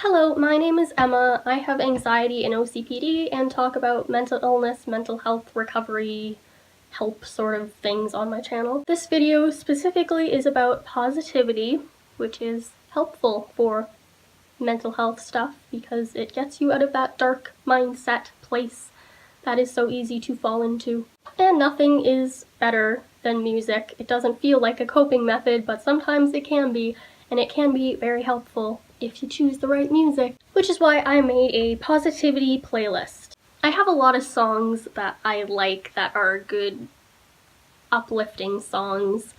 Hello, my name is Emma. I have anxiety and OCPD and talk about mental illness, mental health, recovery, help sort of things on my channel. This video specifically is about positivity, which is helpful for mental health stuff because it gets you out of that dark mindset place that is so easy to fall into. And nothing is better than music. It doesn't feel like a coping method, but sometimes it can be, and it can be very helpful if you choose the right music, which is why I made a positivity playlist. I have a lot of songs that I like that are good, uplifting songs,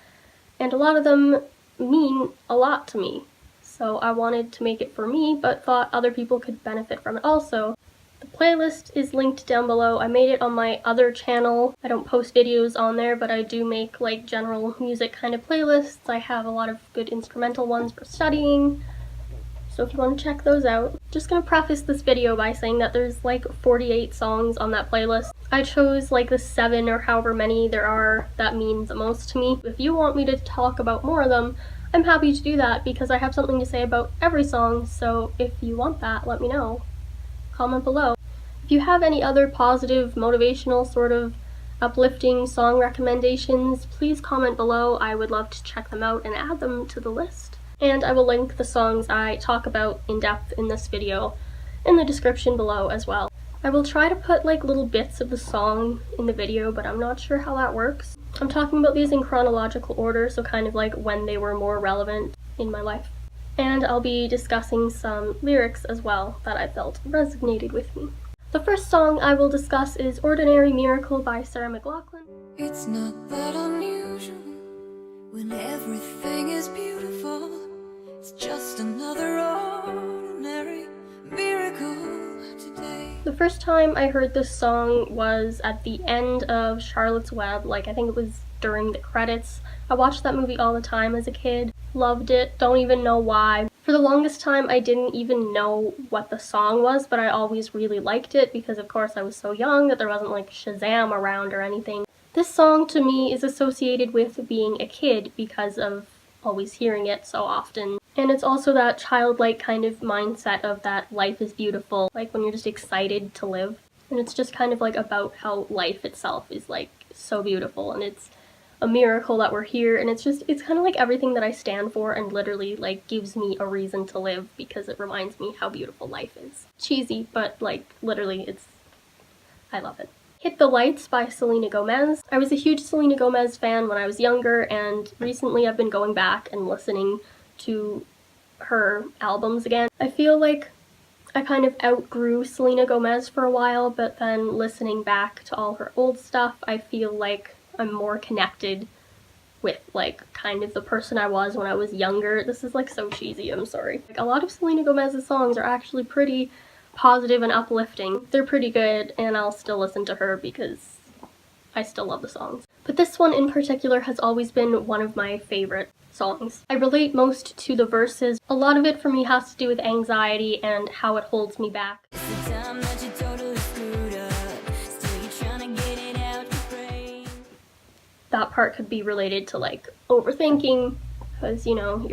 and a lot of them mean a lot to me. So I wanted to make it for me, but thought other people could benefit from it also. The playlist is linked down below. I made it on my other channel. I don't post videos on there, but I do make like general music kind of playlists. I have a lot of good instrumental ones for studying. So if you want to check those out. Just gonna preface this video by saying that there's like 48 songs on that playlist. I chose like the 7 or however many there are that mean the most to me. If you want me to talk about more of them, I'm happy to do that because I have something to say about every song, so if you want that, let me know. Comment below. If you have any other positive, motivational, sort of uplifting song recommendations, please comment below. I would love to check them out and add them to the list. And I will link the songs I talk about in depth in this video in the description below as well. I will try to put like little bits of the song in the video, but I'm not sure how that works. I'm talking about these in chronological order, so kind of like when they were more relevant in my life. And I'll be discussing some lyrics as well that I felt resonated with me. The first song I will discuss is Ordinary Miracle by Sarah McLachlan. It's not that unusual when everything is beautiful. It's just another ordinary miracle today. The first time I heard this song was at the end of Charlotte's Web, like I think it was during the credits. I watched that movie all the time as a kid. Loved it, don't even know why. For the longest time I didn't even know what the song was, but I always really liked it because of course I was so young that there wasn't like Shazam around or anything. This song to me is associated with being a kid because of always hearing it so often. And it's also that childlike kind of mindset of that life is beautiful, like when you're just excited to live. And it's just kind of like about how life itself is like so beautiful and it's a miracle that we're here, and it's kind of like everything that I stand for and literally like gives me a reason to live because it reminds me how beautiful life is. Cheesy, but like literally I love it. Hit the Lights by Selena Gomez. I was a huge Selena Gomez fan when I was younger, and recently I've been going back and listening to her albums again. I feel like I kind of outgrew Selena Gomez for a while, but then listening back to all her old stuff, I feel like I'm more connected with like kind of the person I was when I was younger. This is like so cheesy, I'm sorry. Like, a lot of Selena Gomez's songs are actually pretty positive and uplifting. They're pretty good, and I'll still listen to her because I still love the songs. But this one in particular has always been one of my favorite songs. I relate most to the verses. A lot of it for me has to do with anxiety and how it holds me back. That part could be related to like overthinking, because you know,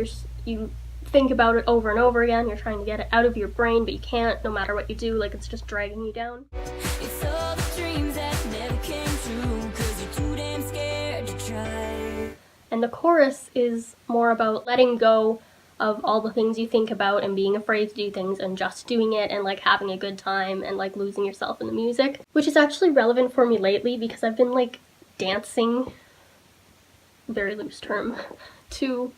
you think about it over and over again, you're trying to get it out of your brain, but you can't no matter what you do, like it's just dragging you down. It's all the dreams that never came true, 'cause you're too damn scared to try. And the chorus is more about letting go of all the things you think about and being afraid to do things and just doing it and like having a good time and like losing yourself in the music, which is actually relevant for me lately because I've been like dancing, very loose term, to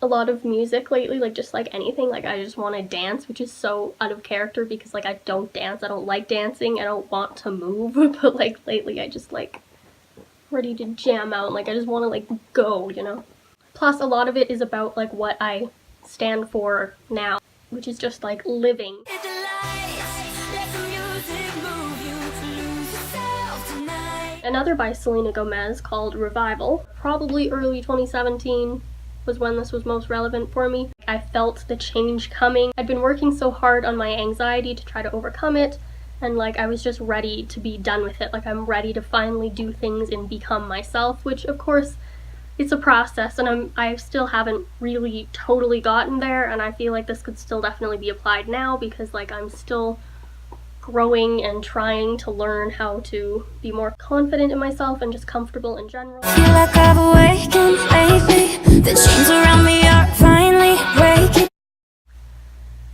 a lot of music lately, like just like anything. Like I just want to dance, which is so out of character because like I don't dance, I don't like dancing, I don't want to move, but like lately I just like ready to jam out, like I just want to like go, you know. Plus a lot of it is about like what I stand for now, which is just like living. Another by Selena Gomez called Revival, probably early 2017 was when this was most relevant for me. I felt the change coming. I'd been working so hard on my anxiety to try to overcome it, and like I was just ready to be done with it. Like I'm ready to finally do things and become myself, which of course it's a process, and I still haven't really totally gotten there, and I feel like this could still definitely be applied now because like I'm still growing and trying to learn how to be more confident in myself and just comfortable in general. Feel like I've awakened lately. The chains around me are finally breaking.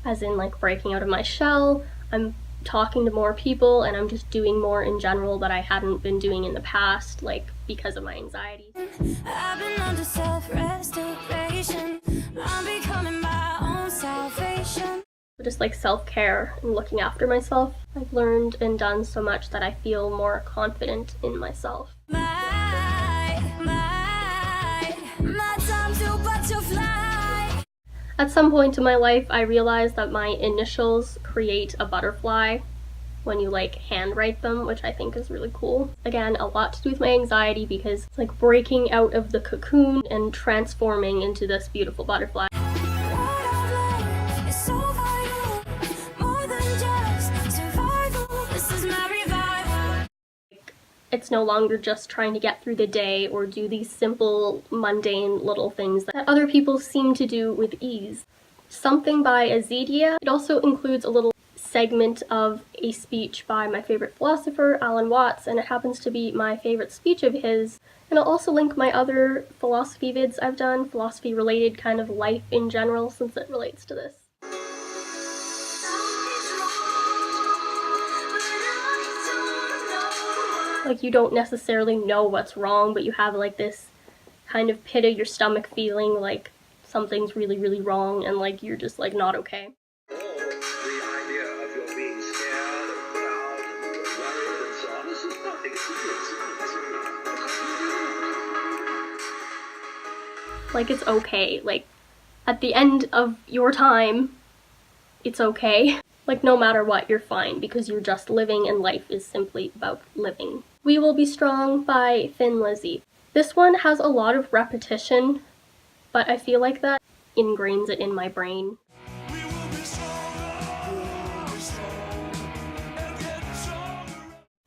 As in like breaking out of my shell, I'm talking to more people, and I'm just doing more in general that I hadn't been doing in the past, like because of my anxiety. I've been under self-restoration. I'm becoming my own salvation. Just like self-care and looking after myself. I've learned and done so much that I feel more confident in myself. My time to butterfly. At some point in my life, I realized that my initials create a butterfly when you like handwrite them, which I think is really cool. Again, a lot to do with my anxiety because it's like breaking out of the cocoon and transforming into this beautiful butterfly. It's no longer just trying to get through the day or do these simple, mundane little things that other people seem to do with ease. Something by Azidia. It also includes a little segment of a speech by my favorite philosopher, Alan Watts, and it happens to be my favorite speech of his. And I'll also link my other philosophy vids I've done, philosophy-related kind of life in general, since it relates to this. Like, you don't necessarily know what's wrong, but you have like this kind of pit of your stomach feeling like something's really, really wrong, and like you're just like not okay. The idea of your being scared and proud and worried and so on, this is nothing serious. Like, it's okay. Like, at the end of your time, it's okay. Like, no matter what, you're fine because you're just living, and life is simply about living. We Will Be Strong by Thin Lizzy. This one has a lot of repetition, but I feel like that ingrains it in my brain.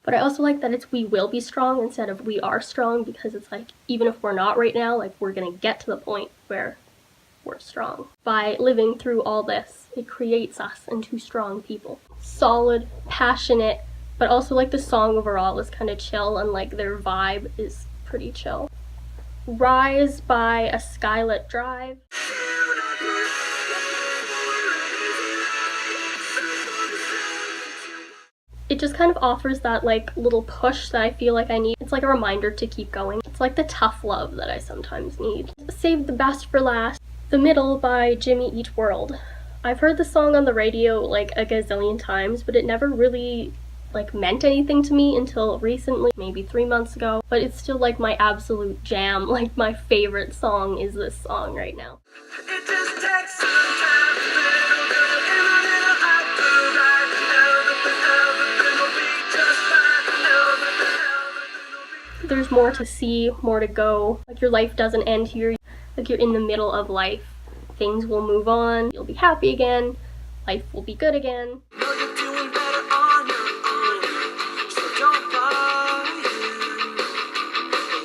But I also like that it's we will be strong instead of we are strong, because it's like, even if we're not right now, like we're gonna get to the point where we're strong. By living through all this, it creates us into strong people. Solid, passionate, but also like the song overall is kind of chill, and like their vibe is pretty chill. Rise by A Skylit Drive. It just kind of offers that like little push that I feel like I need. It's like a reminder to keep going. It's like the tough love that I sometimes need. Save the best for last. The Middle by Jimmy Eat World. I've heard the song on the radio like a gazillion times, but it never really like meant anything to me until recently, maybe 3 months ago. But it's still like my absolute jam. Like, my favorite song is this song right now. It just takes some time, little girl, in the middle of the night. Everything will be just fine. Everything will be. There's more to see, more to go. Like, your life doesn't end here. Like, you're in the middle of life. Things will move on. You'll be happy again. Life will be good again. No, you're doing better on your own, so don't buy in.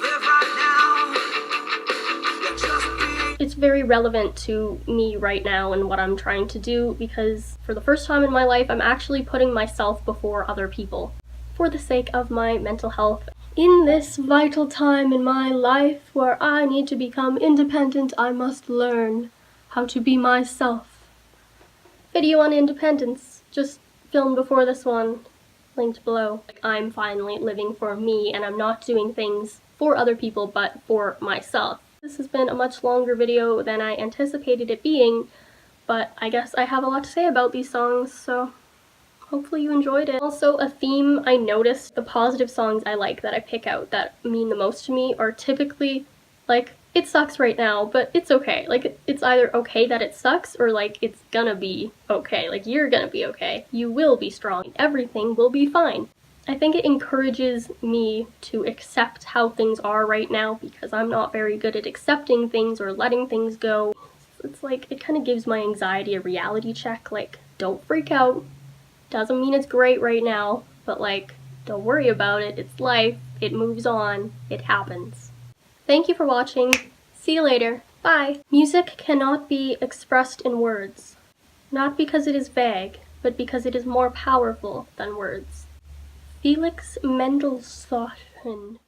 Live right now. You're just being. It's very relevant to me right now and what I'm trying to do, because for the first time in my life, I'm actually putting myself before other people for the sake of my mental health. In this vital time in my life where I need to become independent, I must learn how to be myself. Video on independence, just filmed before this one, linked below. I'm finally living for me, and I'm not doing things for other people but for myself. This has been a much longer video than I anticipated it being, but I guess I have a lot to say about these songs, so hopefully you enjoyed it. Also, a theme I noticed: the positive songs I like that I pick out that mean the most to me are typically like, it sucks right now, but it's okay. Like, it's either okay that it sucks, or like, it's gonna be okay. Like, you're gonna be okay. You will be strong. Everything will be fine. I think it encourages me to accept how things are right now, because I'm not very good at accepting things or letting things go. It's like, it kind of gives my anxiety a reality check. Like, don't freak out. Doesn't mean it's great right now, but like, don't worry about it. It's life. It moves on. It happens. Thank you for watching. See you later. Bye. Music cannot be expressed in words, not because it is vague, but because it is more powerful than words. Felix Mendelssohn